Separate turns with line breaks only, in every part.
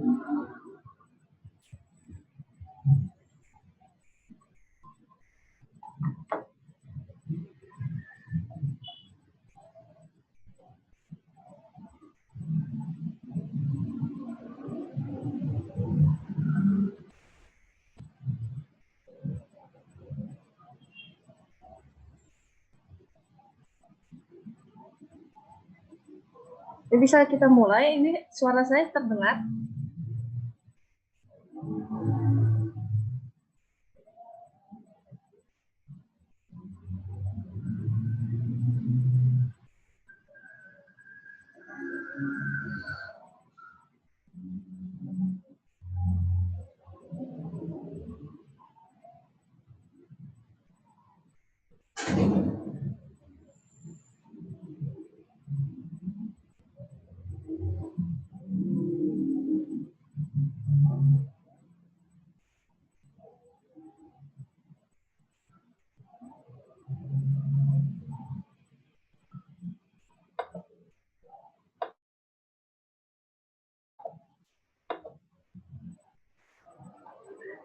Jadi bisa kita mulai, ini suara saya terdengar?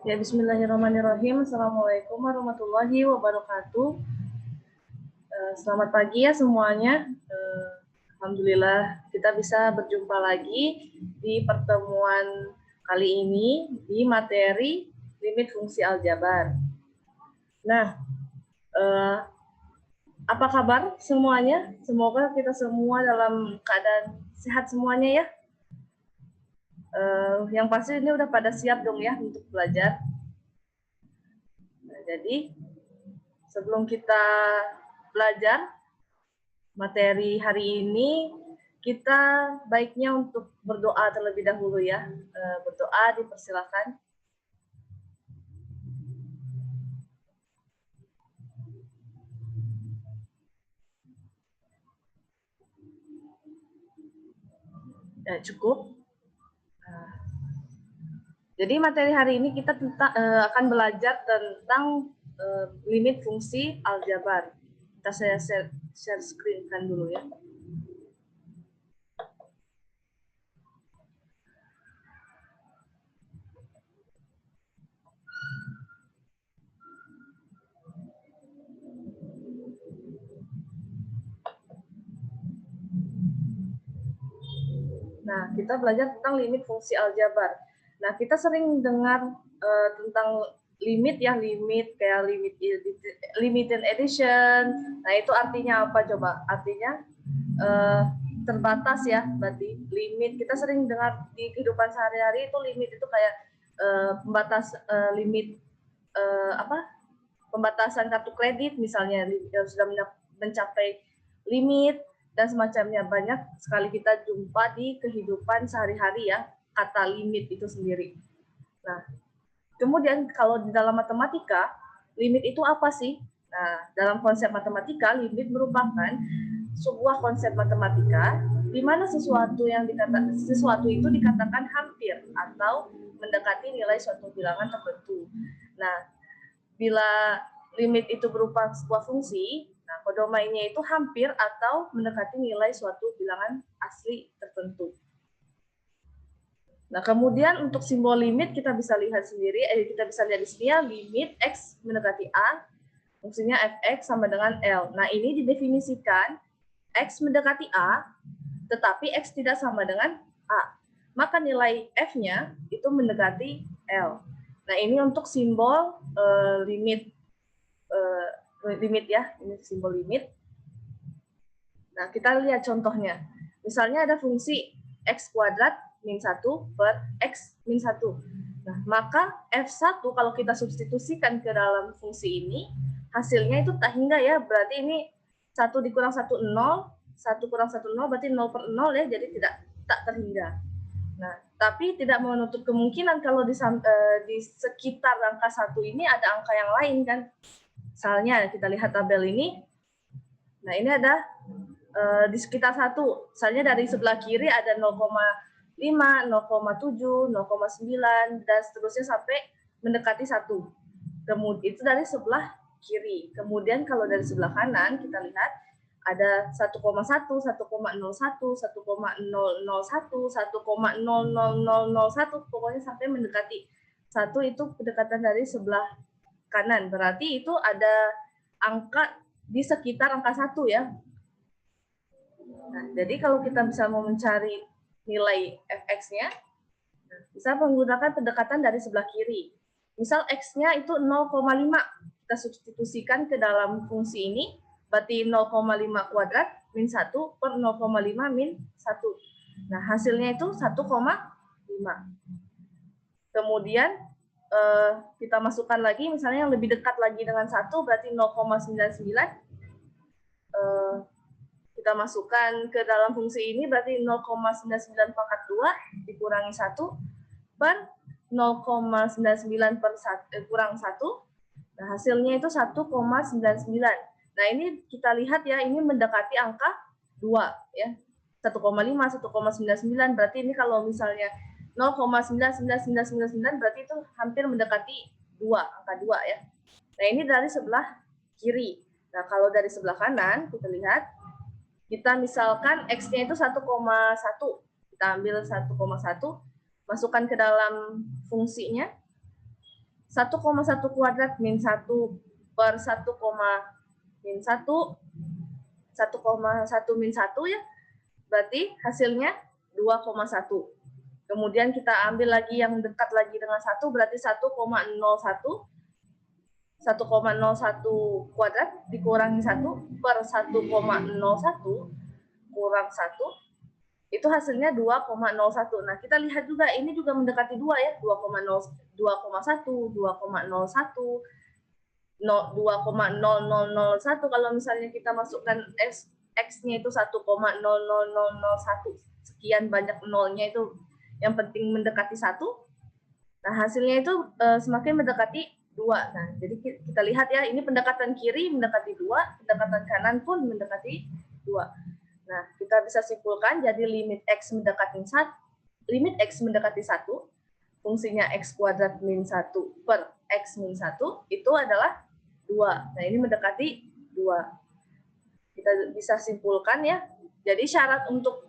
Ya, bismillahirrahmanirrahim. Assalamualaikum warahmatullahi wabarakatuh. Selamat pagi ya semuanya. Alhamdulillah kita bisa berjumpa lagi di pertemuan kali ini di materi limit fungsi aljabar. Nah, apa kabar semuanya? Semoga kita semua dalam keadaan sehat semuanya ya. Yang pasti ini udah pada siap dong ya untuk belajar. Nah, jadi sebelum kita belajar materi hari ini, kita baiknya untuk berdoa terlebih dahulu ya. Berdoa dipersilakan. Ya, cukup. Jadi materi hari ini kita akan belajar tentang limit fungsi aljabar. Saya share screen kan dulu ya. Nah, kita belajar tentang limit fungsi aljabar. Nah, kita sering dengar tentang limit ya, limit kayak limited edition. Nah, itu artinya apa coba? Artinya terbatas ya, berarti limit. Kita sering dengar di kehidupan sehari-hari itu limit itu kayak pembatas limit pembatasan kartu kredit misalnya sudah mencapai limit dan semacamnya. Banyak sekali kita jumpa di kehidupan sehari-hari ya kata limit itu sendiri. Nah, kemudian kalau di dalam matematika, limit itu apa sih? Nah, dalam konsep matematika, limit merupakan sebuah konsep matematika di mana sesuatu itu dikatakan hampir atau mendekati nilai suatu bilangan tertentu. Nah, bila limit itu berupa sebuah fungsi, nah kodomainya itu hampir atau mendekati nilai suatu bilangan asli tertentu. Nah, kemudian untuk simbol limit kita bisa lihat sendiri, kita bisa lihat di sini ya, limit X mendekati A, fungsinya fx sama dengan L. Nah, ini didefinisikan X mendekati A, tetapi X tidak sama dengan A. Maka nilai F-nya itu mendekati L. Nah, ini untuk simbol limit ya, ini simbol limit. Nah, kita lihat contohnya. Misalnya ada fungsi X kuadrat min 1 per X min 1. Nah, maka F1 kalau kita substitusikan ke dalam fungsi ini, hasilnya itu tak hingga ya, berarti ini 1 dikurang 1, 0, 1 kurang 1, 0, berarti 0 per 0 ya, jadi tak terhingga. Nah, tapi tidak menutup kemungkinan kalau di sekitar angka 1 ini ada angka yang lain kan. Misalnya kita lihat tabel ini, nah ini ada di sekitar 1, misalnya dari sebelah kiri ada 0,5, 0,7, 0,9, dan seterusnya sampai mendekati 1. Kemudian itu dari sebelah kiri. Kemudian kalau dari sebelah kanan kita lihat ada 1,1, 1,01, 1,001, 1,00001, pokoknya sampai mendekati 1 itu pendekatan dari sebelah kanan. Berarti itu ada angka di sekitar angka 1 ya. Nah, jadi kalau kita bisa mau mencari nilai fx-nya, bisa menggunakan pendekatan dari sebelah kiri. Misal x-nya itu 0,5, kita substitusikan ke dalam fungsi ini, berarti 0,5 kuadrat min 1 per 0,5 min 1. Nah, hasilnya itu 1,5. Kemudian kita masukkan lagi, misalnya yang lebih dekat lagi dengan 1, berarti 0,99. Kita masukkan ke dalam fungsi ini, berarti 0,99 pangkat 2 dikurangi 1 per 0,99 per 1, kurang 1. Nah, hasilnya itu 1,99. Nah, ini kita lihat ya, ini mendekati angka 2 ya. 1,5, 1,99, berarti ini kalau misalnya 0,99999 berarti itu hampir mendekati 2, angka 2 ya. Nah, ini dari sebelah kiri. Nah, kalau dari sebelah kanan kita lihat, kita misalkan x-nya itu 1,1. Kita ambil 1,1, masukkan ke dalam fungsinya. 1,1 kuadrat min 1 per 1, min 1, 1,1 min 1 ya. Berarti hasilnya 2,1. Kemudian kita ambil lagi yang dekat lagi dengan 1, berarti 1,01. 1,01 kuadrat dikurangi 1 per 1,01 kurang 1, itu hasilnya 2,01. Nah, kita lihat juga ini juga mendekati 2 ya, 2,1, 2,01, 2,0001. Kalau misalnya kita masukkan x-nya itu 1,00001, sekian banyak nolnya itu, yang penting mendekati 1. Nah, hasilnya itu semakin mendekati 2. Nah, jadi kita lihat ya, ini pendekatan kiri mendekati 2, pendekatan kanan pun mendekati 2. Nah, kita bisa simpulkan jadi limit x mendekati 1, limit x mendekati 1, fungsinya x kuadrat min 1 per x min 1 itu adalah 2. Nah, ini mendekati 2. Kita bisa simpulkan ya. Jadi syarat untuk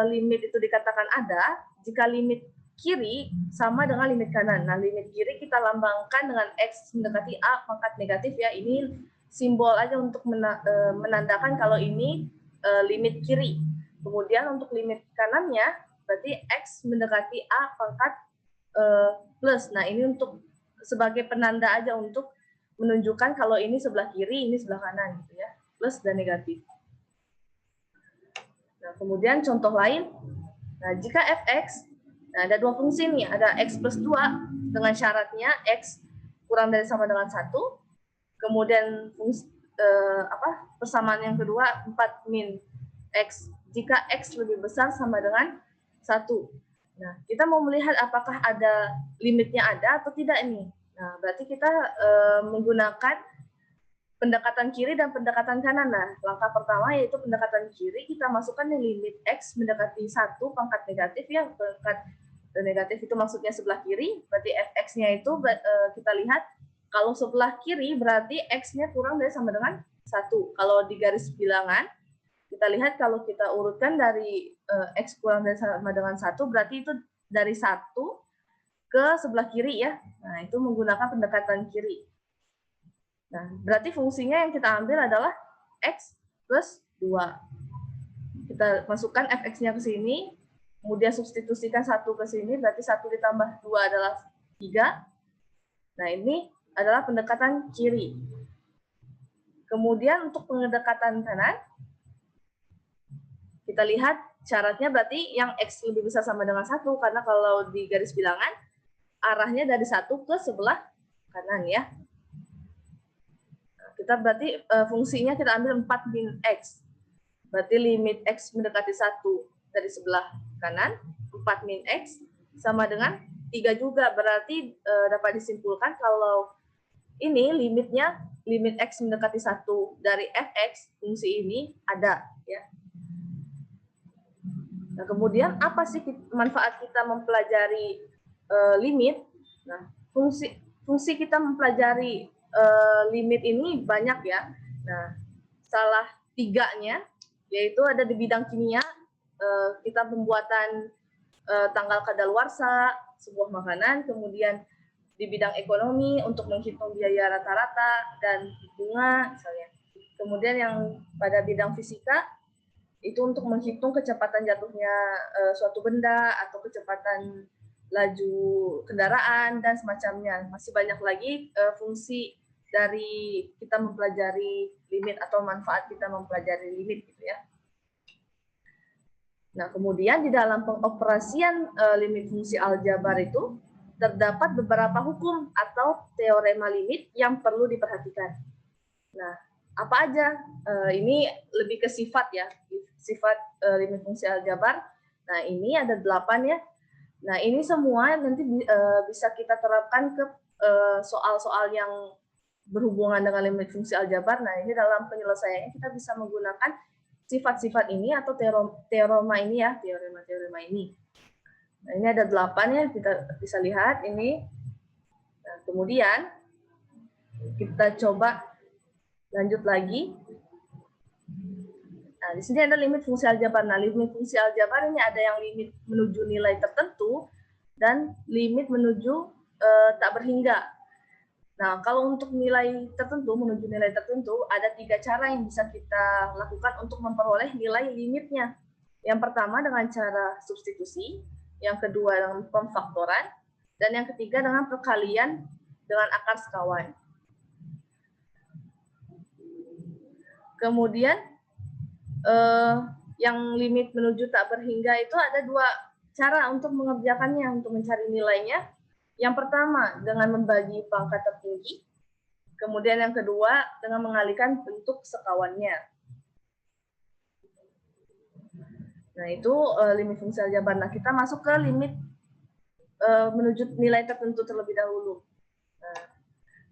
limit itu dikatakan ada jika limit kiri sama dengan limit kanan. Nah, limit kiri kita lambangkan dengan x mendekati a pangkat negatif ya. Ini simbol aja untuk menandakan kalau ini limit kiri. Kemudian untuk limit kanannya berarti x mendekati a pangkat plus. Nah, ini untuk sebagai penanda aja untuk menunjukkan kalau ini sebelah kiri, ini sebelah kanan gitu ya. Plus dan negatif. Nah, kemudian contoh lain. Nah, jika fx, nah ada dua fungsi nih, ada x plus 2 dengan syaratnya x kurang dari sama dengan 1. Kemudian fungsi persamaan yang kedua 4 min x jika x lebih besar sama dengan 1. Nah, kita mau melihat apakah ada limitnya ada atau tidak ini. Nah, berarti kita menggunakan pendekatan kiri dan pendekatan kanan. Nah, langkah pertama yaitu pendekatan kiri, kita masukkan limit x mendekati 1 pangkat negatif ya, pangkat negatif itu maksudnya sebelah kiri, berarti fx-nya itu kita lihat kalau sebelah kiri berarti x-nya kurang dari sama dengan 1. Kalau di garis bilangan, kita lihat kalau kita urutkan dari x kurang dari sama dengan 1, berarti itu dari 1 ke sebelah kiri ya. Nah, itu menggunakan pendekatan kiri. Nah, berarti fungsinya yang kita ambil adalah x plus 2. Kita masukkan fx-nya ke sini, kemudian substitusikan 1 ke sini, berarti 1 ditambah 2 adalah 3. Nah, ini adalah pendekatan kiri. Kemudian untuk pendekatan kanan, kita lihat syaratnya berarti yang x lebih besar sama dengan 1, karena kalau di garis bilangan, arahnya dari 1 ke sebelah kanan ya. Kita berarti fungsinya kita ambil 4 min x. Berarti limit x mendekati 1 dari sebelah kanan, 4 min x sama dengan 3 juga. Berarti dapat disimpulkan kalau ini limitnya, limit x mendekati 1 dari fx, fungsi ini ada. Ya. Nah, kemudian apa sih manfaat kita mempelajari limit? Nah, fungsi kita mempelajari limit ini banyak ya. Nah, salah tiganya, yaitu ada di bidang kimia, kita pembuatan tanggal kadaluarsa sebuah makanan, kemudian di bidang ekonomi untuk menghitung biaya rata-rata dan bunga misalnya. Kemudian yang pada bidang fisika itu untuk menghitung kecepatan jatuhnya suatu benda atau kecepatan laju kendaraan dan semacamnya. Masih banyak lagi fungsi dari kita mempelajari limit atau manfaat kita mempelajari limit gitu ya. Nah, kemudian di dalam pengoperasian limit fungsi aljabar itu terdapat beberapa hukum atau teorema limit yang perlu diperhatikan. Nah, apa aja? Ini lebih ke sifat ya, sifat limit fungsi aljabar. Nah, ini ada 8 ya. Nah, ini semua nanti bisa kita terapkan ke soal-soal yang berhubungan dengan limit fungsi aljabar. Nah, ini dalam penyelesaiannya kita bisa menggunakan sifat-sifat ini atau teorema ini ya, teorema ini. Nah, ini ada 8 ya, kita bisa lihat ini. Nah, kemudian kita coba lanjut lagi. Nah, di sini ada limit fungsi aljabar. Nah, limit fungsi aljabar ini ada yang limit menuju nilai tertentu dan limit menuju tak berhingga. Nah, kalau untuk nilai tertentu, menuju nilai tertentu, ada 3 cara yang bisa kita lakukan untuk memperoleh nilai limitnya. Yang pertama dengan cara substitusi, yang kedua dengan pemfaktoran, dan yang ketiga dengan perkalian dengan akar sekawan. Kemudian, yang limit menuju tak berhingga itu ada 2 cara untuk mengerjakannya, untuk mencari nilainya. Yang pertama dengan membagi pangkat tertinggi, kemudian yang kedua dengan mengalihkan bentuk sekawannya. Nah, itu limit fungsi aljabar. Nah, kita masuk ke limit menuju nilai tertentu terlebih dahulu. Nah,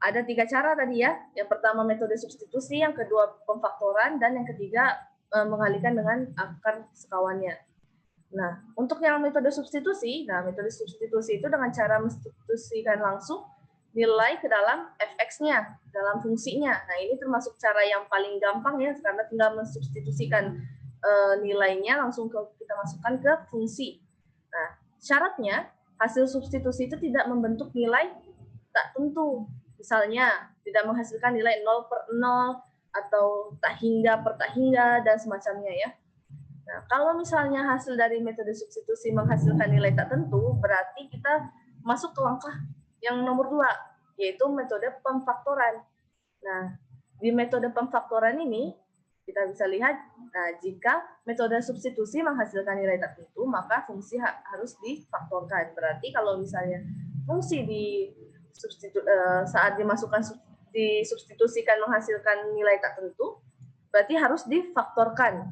ada 3 cara tadi ya. Yang pertama metode substitusi, yang kedua pemfaktoran, dan yang ketiga mengalihkan dengan akar sekawannya. Nah, untuk yang metode substitusi, metode substitusi itu dengan cara mensubstitusikan langsung nilai ke dalam fx-nya, dalam fungsinya. Nah, ini termasuk cara yang paling gampang ya, karena tinggal mensubstitusikan nilainya langsung kita masukkan ke fungsi. Nah, syaratnya hasil substitusi itu tidak membentuk nilai tak tentu. Misalnya, tidak menghasilkan nilai 0/0 atau tak hingga per tak hingga dan semacamnya ya. Nah, kalau misalnya hasil dari metode substitusi menghasilkan nilai tak tentu, berarti kita masuk ke langkah yang nomor 2, yaitu metode pemfaktoran. Nah, di metode pemfaktoran ini, kita bisa lihat, nah, jika metode substitusi menghasilkan nilai tak tentu, maka fungsi harus difaktorkan. Berarti kalau misalnya fungsi saat disubstitusikan menghasilkan nilai tak tentu, berarti harus difaktorkan.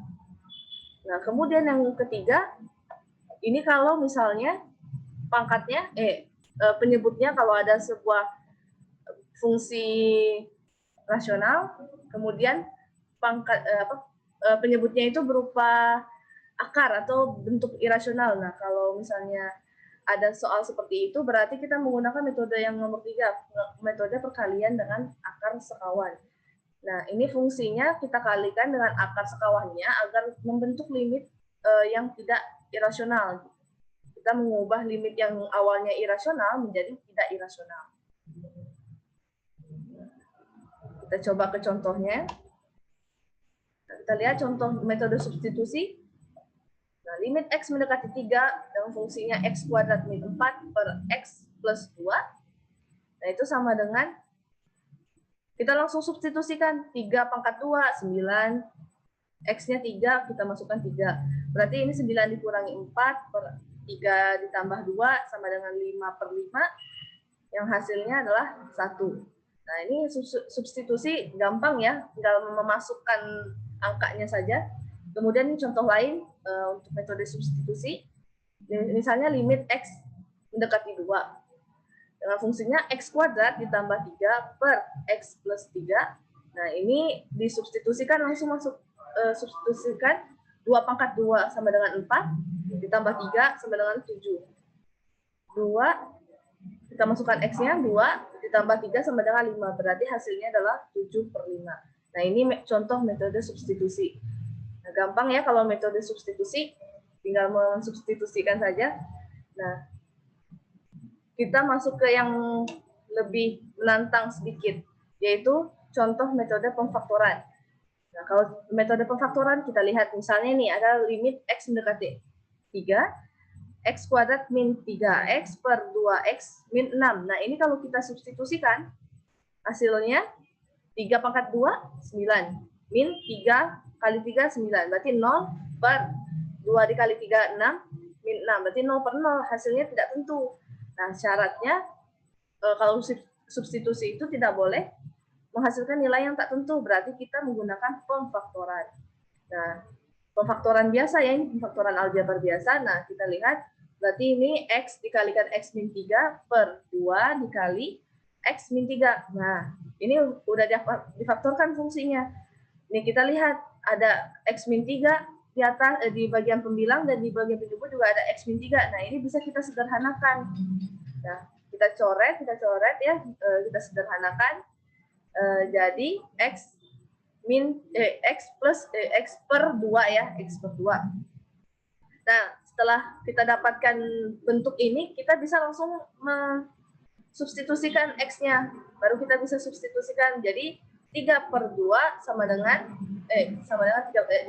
Nah, kemudian yang ketiga, ini kalau misalnya pangkatnya, penyebutnya kalau ada sebuah fungsi rasional, kemudian penyebutnya itu berupa akar atau bentuk irasional. Nah, kalau misalnya ada soal seperti itu, berarti kita menggunakan metode yang nomor 3, metode perkalian dengan akar sekawan. Nah, ini fungsinya kita kalikan dengan akar sekawannya agar membentuk limit yang tidak irasional. Kita mengubah limit yang awalnya irasional menjadi tidak irasional. Kita coba ke contohnya. Nah, kita lihat contoh metode substitusi. Nah, limit X mendekati 3 dengan fungsinya X kuadrat min 4 per X plus 2. Nah, itu sama dengan kita langsung substitusikan 3 pangkat 2, 9. X-nya 3, kita masukkan 3. Berarti ini 9 dikurangi 4 per 3 ditambah 2 sama dengan 5/5. Yang hasilnya adalah 1. Nah, ini substitusi gampang ya, tinggal memasukkan angkanya saja. Kemudian ini contoh lain untuk metode substitusi. Misalnya limit X mendekati 2. Dengan fungsinya X kuadrat ditambah 3 per X plus 3. Nah, ini disubstitusikan langsung masuk. Substitusikan 2 pangkat 2 sama dengan 4, ditambah 3 sama dengan 7. 2, kita masukkan X-nya 2, ditambah 3 sama dengan 5. Berarti hasilnya adalah 7/5. Nah, ini contoh metode substitusi. Nah, gampang ya kalau metode substitusi, tinggal mensubstitusikan saja. Nah, kita masuk ke yang lebih menantang sedikit, yaitu contoh metode pemfaktoran. Nah, kalau metode pemfaktoran kita lihat misalnya nih ada limit X mendekati 3, X kuadrat min 3X per 2X min 6. Nah, ini kalau kita substitusikan, hasilnya 3 pangkat 2, 9. Min 3 kali 3, 9. Berarti 0 per 2 dikali 3, 6. Min 6. Berarti 0 per 0. Hasilnya tidak tentu. Nah, syaratnya kalau substitusi itu tidak boleh menghasilkan nilai yang tak tentu. Berarti kita menggunakan pemfaktoran. Nah, pemfaktoran biasa ya, ini pemfaktoran aljabar biasa. Nah, kita lihat, berarti ini X dikalikan X min 3 per 2 dikali X min 3. Nah, ini udah difaktorkan fungsinya. Ini kita lihat, ada X min 3 di atas, di bagian pembilang, dan di bagian penyebut juga ada X min 3. Nah, ini bisa kita sederhanakan. Nah, kita coret ya, kita sederhanakan. Jadi X min X plus X per 2 ya, X per 2. Nah, setelah kita dapatkan bentuk ini, kita bisa langsung substitusikan X-nya. Baru kita bisa substitusikan. Jadi 3 per 2 sama dengan 3,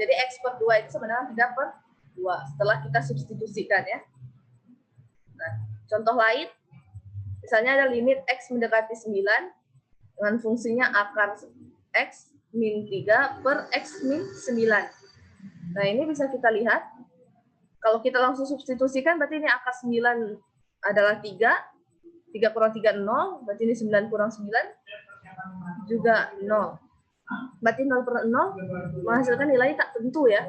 jadi X per 2 itu sama dengan 3 per 2 setelah kita substitusikan ya. Nah, contoh lain, misalnya ada limit X mendekati 9 dengan fungsinya akar X min 3 per X min 9. Nah, ini bisa kita lihat. Kalau kita langsung substitusikan, berarti ini akar 9 adalah 3. 3 kurang 3, 0. Berarti ini 9 kurang 9 juga 0. Berarti 0 per 0 menghasilkan nilai tak tentu ya.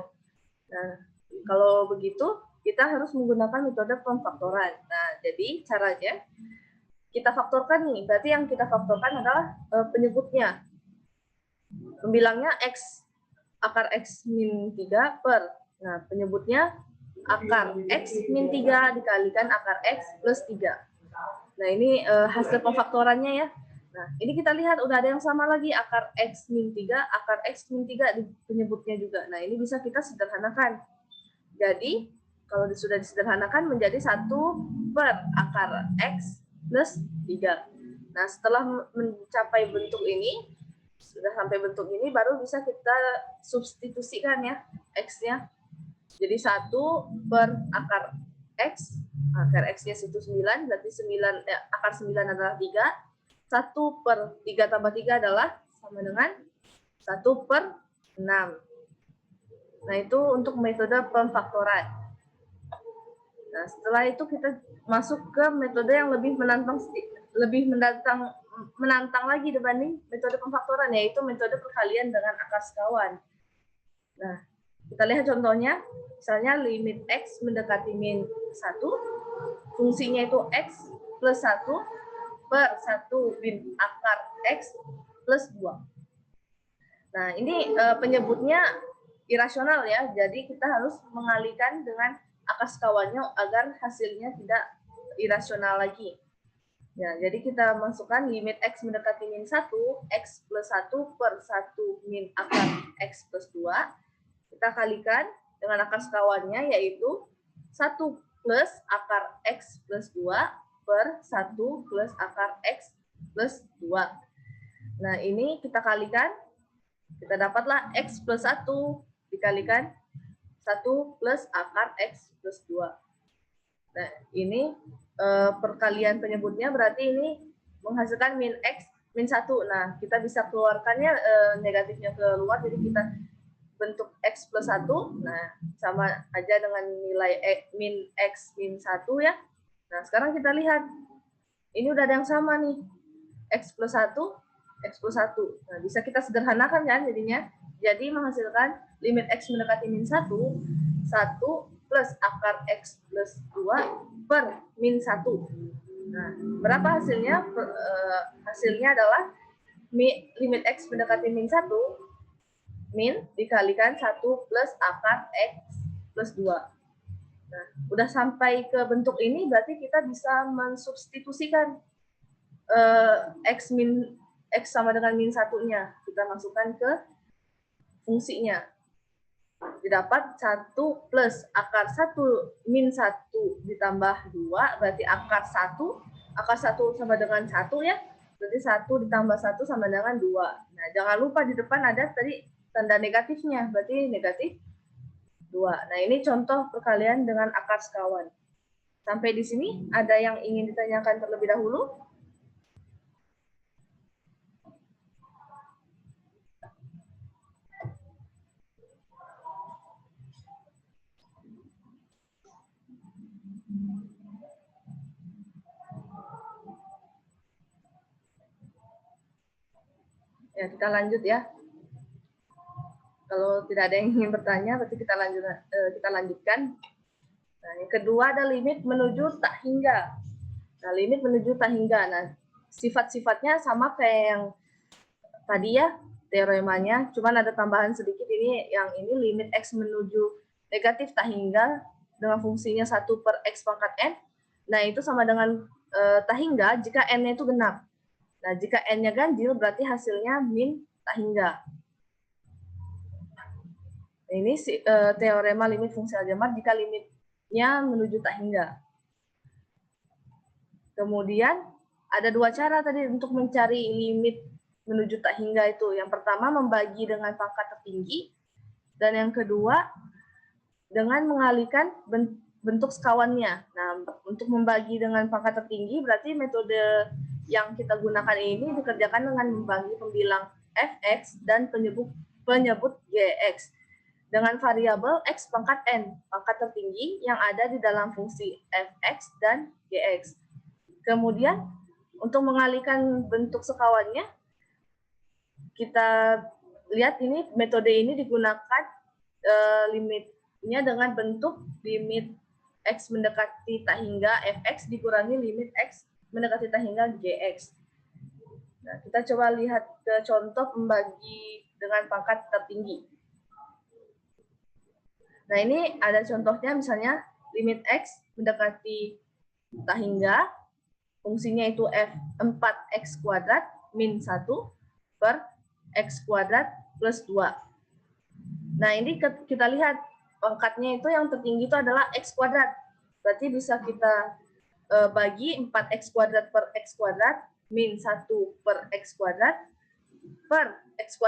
Nah, kalau begitu, kita harus menggunakan metode pemfaktoran. Nah, jadi caranya, kita faktorkan nih. Berarti yang kita faktorkan adalah penyebutnya. Pembilangnya X, akar X min 3 per. Nah, penyebutnya akar X min 3 dikalikan akar X plus 3. Nah, ini hasil pemfaktorannya ya. Nah, ini kita lihat udah ada yang sama lagi, akar X min 3, akar X min 3 di penyebutnya juga. Nah, ini bisa kita sederhanakan. Jadi, kalau sudah disederhanakan menjadi 1 per akar X plus 3. Nah, setelah mencapai bentuk ini, sudah sampai bentuk ini, baru bisa kita substitusikan ya, X-nya. Jadi 1 per akar X, akar X-nya itu 9, berarti 9, akar 9 adalah 3. 1 per 3 tambah 3 adalah sama dengan 1 per 6. Nah, itu untuk metode pemfaktoran. Nah, setelah itu kita masuk ke metode yang lebih menantang lagi dibanding metode pemfaktoran, yaitu metode perkalian dengan akar sekawan. Nah, kita lihat contohnya, misalnya limit X mendekati min 1, fungsinya itu X plus 1 per 1 min akar X plus 2. Nah, ini penyebutnya irasional ya, jadi kita harus mengalihkan dengan akar sekawannya agar hasilnya tidak irasional lagi. Ya, jadi kita masukkan limit X mendekati min 1, X plus 1 per 1 min akar X plus 2. Kita kalikan dengan akar sekawannya, yaitu 1 plus akar X plus 2 per 1 plus akar X plus 2. Nah, ini kita kalikan, kita dapatlah X plus 1 dikalikan 1 plus akar X plus 2. Nah, ini perkalian penyebutnya berarti ini menghasilkan min X min 1. Nah, kita bisa keluarkannya negatifnya keluar, jadi kita bentuk X plus 1. Nah, sama aja dengan nilai min X min 1 ya. Nah, sekarang kita lihat. Ini udah ada yang sama nih. X plus 1, X plus 1. Nah, bisa kita sederhanakan kan jadinya. Jadi menghasilkan limit X mendekati min 1, 1 plus akar X plus 2 per min 1. Nah, berapa hasilnya? Hasilnya adalah limit X mendekati min 1, min dikalikan 1 plus akar X plus 2. Nah, udah sampai ke bentuk ini, berarti kita bisa mensubstitusikan X min X sama dengan min 1-nya. Kita masukkan ke fungsinya. Didapat 1 plus akar 1 min 1 ditambah 2, berarti akar 1 sama dengan 1 ya. Berarti 1 ditambah 1 sama dengan 2. Nah, jangan lupa di depan ada tadi tanda negatifnya, berarti negatif 2. Nah, ini contoh perkalian dengan akar sekawan. Sampai di sini ada yang ingin ditanyakan terlebih dahulu? Ya, kita lanjut ya. Kalau tidak ada yang ingin bertanya, berarti kita lanjutkan. Nah, yang kedua ada limit menuju tak hingga. Nah, limit menuju tak hingga. Nah, sifat-sifatnya sama kayak yang tadi ya, teoremanya. Cuman ada tambahan sedikit ini, yang ini limit X menuju negatif tak hingga dengan fungsinya 1 per X pangkat N. Nah, itu sama dengan tak hingga jika N-nya itu genap. Nah, jika N-nya ganjil, berarti hasilnya min tak hingga. Ini teorema limit fungsi aljabar jika limitnya menuju tak hingga. Kemudian, ada dua cara tadi untuk mencari limit menuju tak hingga itu. Yang pertama, membagi dengan pangkat tertinggi. Dan yang kedua, dengan mengalihkan bentuk sekawannya. Nah, untuk membagi dengan pangkat tertinggi, berarti metode yang kita gunakan ini dikerjakan dengan membagi pembilang fx dan penyebut gx dengan variabel x pangkat n, pangkat tertinggi yang ada di dalam fungsi fx dan gx. Kemudian, untuk mengalihkan bentuk sekawannya, kita lihat ini metode ini digunakan limitnya dengan bentuk limit x mendekati tak hingga fx dikurangi limit x mendekati tak hingga gx. Nah, kita coba lihat ke contoh pembagi dengan pangkat tertinggi. Nah, ini ada contohnya, misalnya limit x mendekati tak hingga, fungsinya itu f4x kuadrat min 1 per x kuadrat plus 2. Nah, ini kita lihat pangkatnya itu yang tertinggi itu adalah x kuadrat. Berarti bisa kita bagi 4x kuadrat per x kuadrat min 1 per x kuadrat per x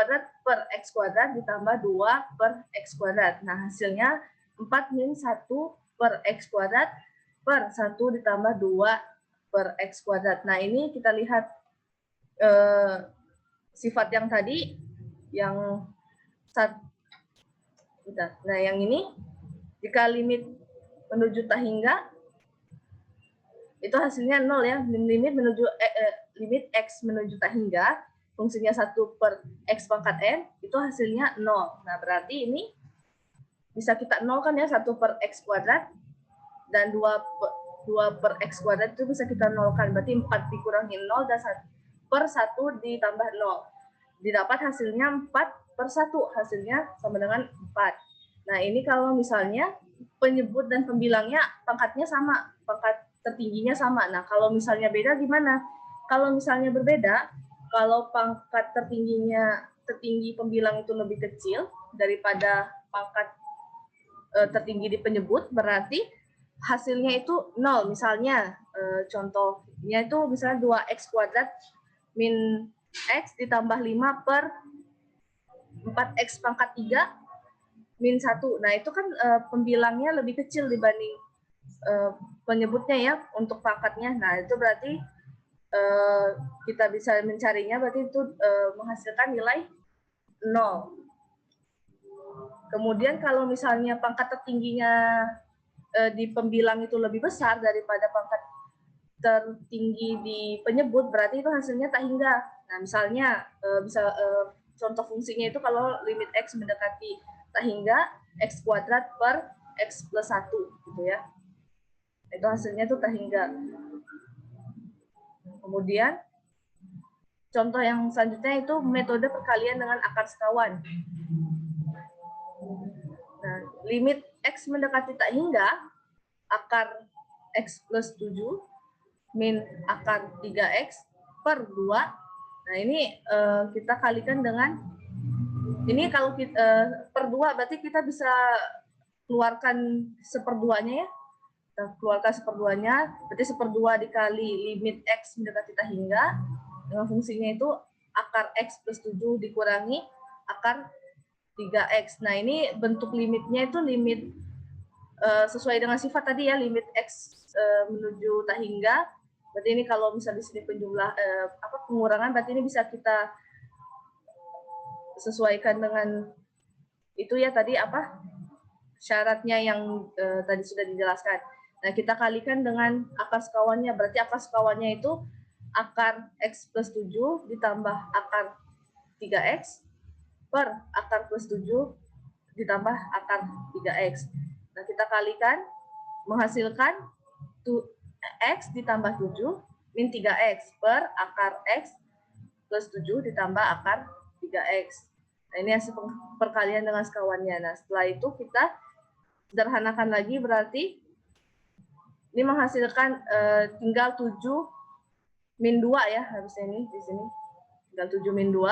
kuadrat ditambah 2 per x kuadrat. Nah, hasilnya 4 min 1 per x kuadrat per 1 ditambah 2 per x kuadrat. Nah, ini kita lihat sifat yang tadi, yang nah, yang ini, jika limit menuju tak hingga, itu hasilnya 0 ya. Limit menuju limit x menuju tak hingga, fungsinya 1 per x pangkat n, itu hasilnya 0. Nah, berarti ini bisa kita nolkan ya, 1 per x kuadrat, dan 2 per x kuadrat itu bisa kita nolkan. Berarti 4 dikurangi 0 dan 1 per 1 ditambah 0. Didapat hasilnya 4 per 1, hasilnya sama dengan 4. Nah, ini kalau misalnya penyebut dan pembilangnya pangkatnya sama, pangkat tertingginya sama. Nah, kalau misalnya beda gimana? Kalau misalnya berbeda, kalau pangkat tertinggi pembilang itu lebih kecil daripada pangkat tertinggi di penyebut, berarti hasilnya itu 0. Misalnya contohnya itu misalnya 2x kuadrat min x ditambah 5 per 4x pangkat 3 min 1. Nah, itu kan pembilangnya lebih kecil dibanding penyebutnya ya untuk pangkatnya. Nah, itu berarti kita bisa mencarinya, berarti itu menghasilkan nilai 0. Kemudian kalau misalnya pangkat tertingginya di pembilang itu lebih besar daripada pangkat tertinggi di penyebut, berarti itu hasilnya tak hingga. Nah, misalnya contoh fungsinya itu kalau limit x mendekati tak hingga, x kuadrat per x plus 1 gitu ya. Itu hasilnya itu tak hingga. Kemudian contoh yang selanjutnya itu metode perkalian dengan akar sekawan. Nah, limit x mendekati tak hingga, akar x plus 7 min akar 3x per 2. Nah, ini kita kalikan dengan, ini kalau kita per 2, berarti kita bisa keluarkan seperduanya ya. Kita keluarkan seperduanya, berarti seperdua dikali limit X mendekati tak hingga, dengan fungsinya itu akar X plus 7 dikurangi akar 3X. Nah, ini bentuk limitnya itu limit sesuai dengan sifat tadi ya, limit X menuju tak hingga. Berarti ini kalau misalnya di sini penjumlah pengurangan, berarti ini bisa kita sesuaikan dengan itu ya tadi syaratnya yang tadi sudah dijelaskan. Nah, kita kalikan dengan akar sekawannya, berarti akar sekawannya itu akar X plus 7 ditambah akar 3X per akar plus 7 ditambah akar 3X. Nah, kita kalikan menghasilkan X ditambah 7 min 3X per akar X plus 7 ditambah akar 3X. Nah, ini hasil perkalian dengan sekawannya. Nah, setelah itu kita sederhanakan lagi, berarti ini menghasilkan tinggal 7 min 2 ya, harusnya ini di sini. Tinggal 7 min 2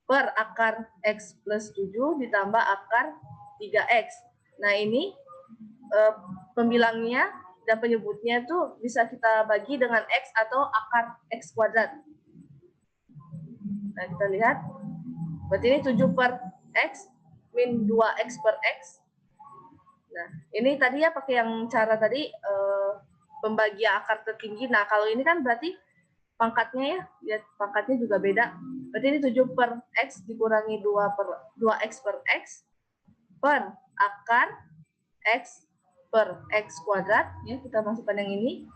per akar X plus 7 ditambah akar 3X. Nah, ini pembilangnya dan penyebutnya itu bisa kita bagi dengan X atau akar X kuadrat. Nah, kita lihat. Berarti ini 7 per X min 2X per X. Nah, ini tadi ya pakai yang cara tadi pembagian akar tertinggi. Nah, kalau ini kan berarti pangkatnya ya, lihat pangkatnya juga beda. Berarti ini 7 per X dikurangi 2X per X per akar X per X kuadrat. Ya, kita masukkan yang ini.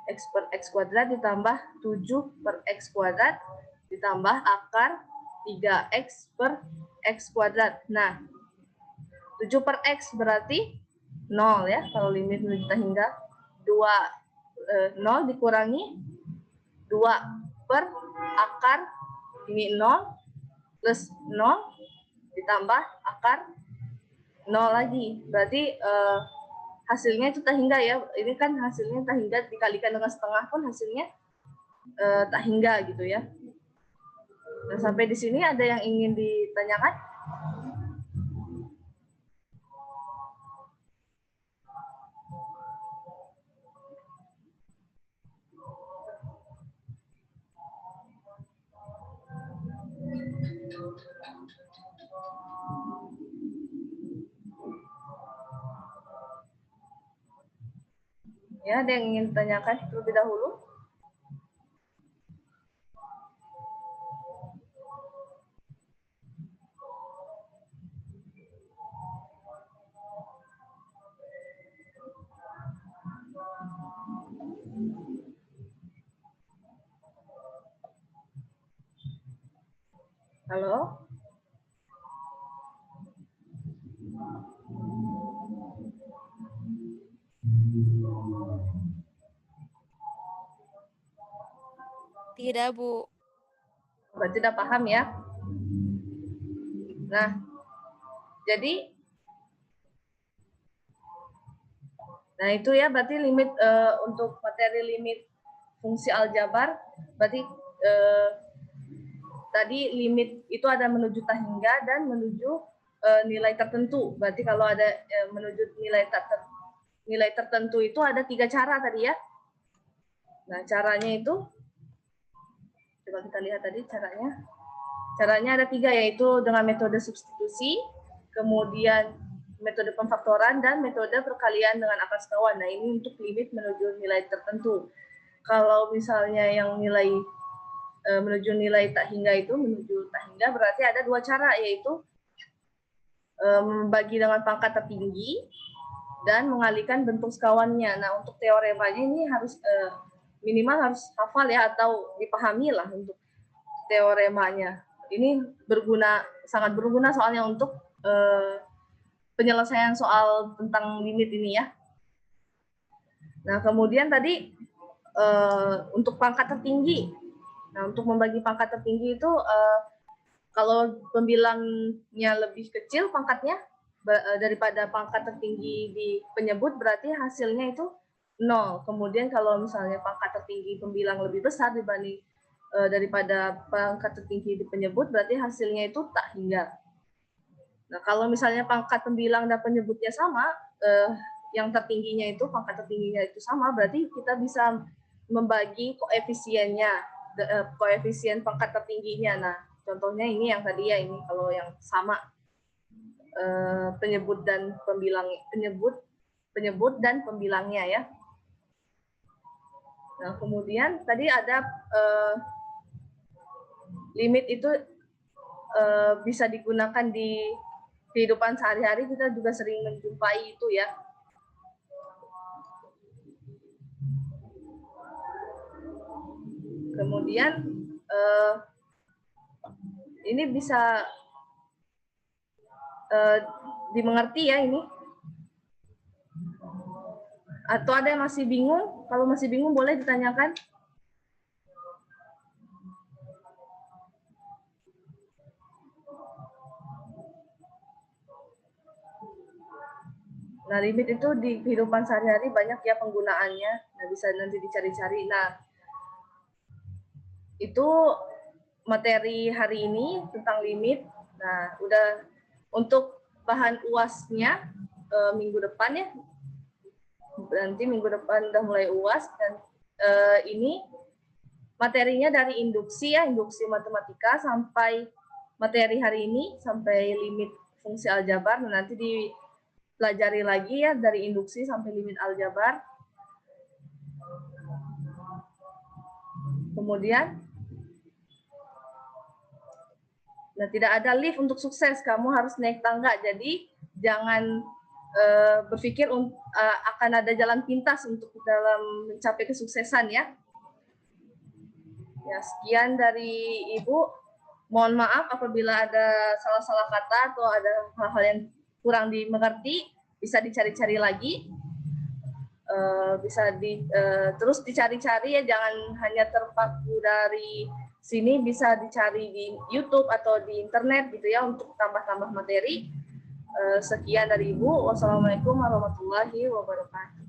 X per X kuadrat ditambah 7 per X kuadrat ditambah akar 3X per X kuadrat. Nah, 7 per X berarti 0 ya, kalau limit menuju tak hingga. 0 dikurangi 2 per akar ini 0 plus 0 ditambah akar 0 lagi. Berarti hasilnya itu tak hingga ya. Ini kan hasilnya tak hingga dikalikan dengan setengah pun hasilnya tak hingga gitu ya. Nah, sampai di sini ada yang ingin ditanyakan? Ya, ada yang ingin ditanyakan terlebih dahulu? Halo?
Tidak, Bu.
Berarti tidak paham ya? Nah, jadi itu ya berarti limit untuk materi limit fungsi aljabar, berarti tadi limit itu ada menuju tak hingga dan menuju nilai tertentu. Berarti kalau ada menuju nilai tertentu itu ada 3 cara tadi ya. Nah, caranya itu coba kita lihat tadi caranya. Caranya ada 3, yaitu dengan metode substitusi, kemudian metode pemfaktoran, dan metode perkalian dengan akar sekawan. Nah, ini untuk limit menuju nilai tertentu. Kalau misalnya yang nilai menuju nilai tak hingga itu, menuju tak hingga berarti ada 2 cara, yaitu membagi dengan pangkat tertinggi dan mengalihkan bentuk sekawannya. Nah, untuk teoremanya ini harus minimal harus hafal ya, atau dipahami lah untuk teoremanya. Ini sangat berguna soalnya untuk penyelesaian soal tentang limit ini ya. Nah, kemudian tadi untuk pangkat tertinggi. Nah, untuk membagi pangkat tertinggi itu kalau pembilangnya lebih kecil pangkatnya daripada pangkat tertinggi di penyebut, berarti hasilnya itu 0. Kemudian kalau misalnya pangkat tertinggi pembilang lebih besar dibanding daripada pangkat tertinggi di penyebut, berarti hasilnya itu tak hingga. Nah, kalau misalnya pangkat pembilang dan penyebutnya sama, yang tertingginya itu, pangkat tertingginya itu sama, berarti kita bisa membagi koefisiennya, koefisien pangkat tertingginya. Nah, contohnya ini yang tadi ya, ini kalau yang sama penyebut dan pembilang, penyebut dan pembilangnya ya. Nah, kemudian tadi ada limit itu bisa digunakan di kehidupan sehari-hari, kita juga sering menjumpai itu ya. Kemudian ini bisa dimengerti ya ini. Atau ada yang masih bingung? Kalau masih bingung boleh ditanyakan. Nah, limit itu di kehidupan sehari-hari banyak ya penggunaannya. Nah, bisa nanti dicari-cari. Nah, itu materi hari ini tentang limit. Nah, udah untuk bahan UAS-nya minggu depan ya. Nanti minggu depan udah mulai UAS dan ini materinya dari induksi ya, induksi matematika sampai materi hari ini sampai limit fungsi aljabar. Nah, nanti dipelajari lagi ya dari induksi sampai limit aljabar. Kemudian, nah tidak ada lift untuk sukses, kamu harus naik tangga. Jadi jangan berpikir akan ada jalan pintas untuk dalam mencapai kesuksesan ya. Ya, sekian dari Ibu. Mohon maaf apabila ada salah-salah kata atau ada hal-hal yang kurang dimengerti, bisa dicari-cari lagi. Bisa terus dicari-cari ya, jangan hanya terpaku dari sini, bisa dicari di YouTube atau di internet gitu ya untuk tambah-tambah materi. Sekian dari Ibu. Wassalamualaikum warahmatullahi wabarakatuh.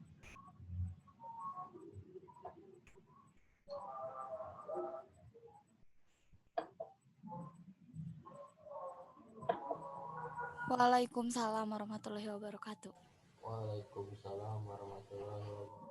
Waalaikumsalam warahmatullahi wabarakatuh.
Waalaikumsalam warahmatullahi wabarakatuh.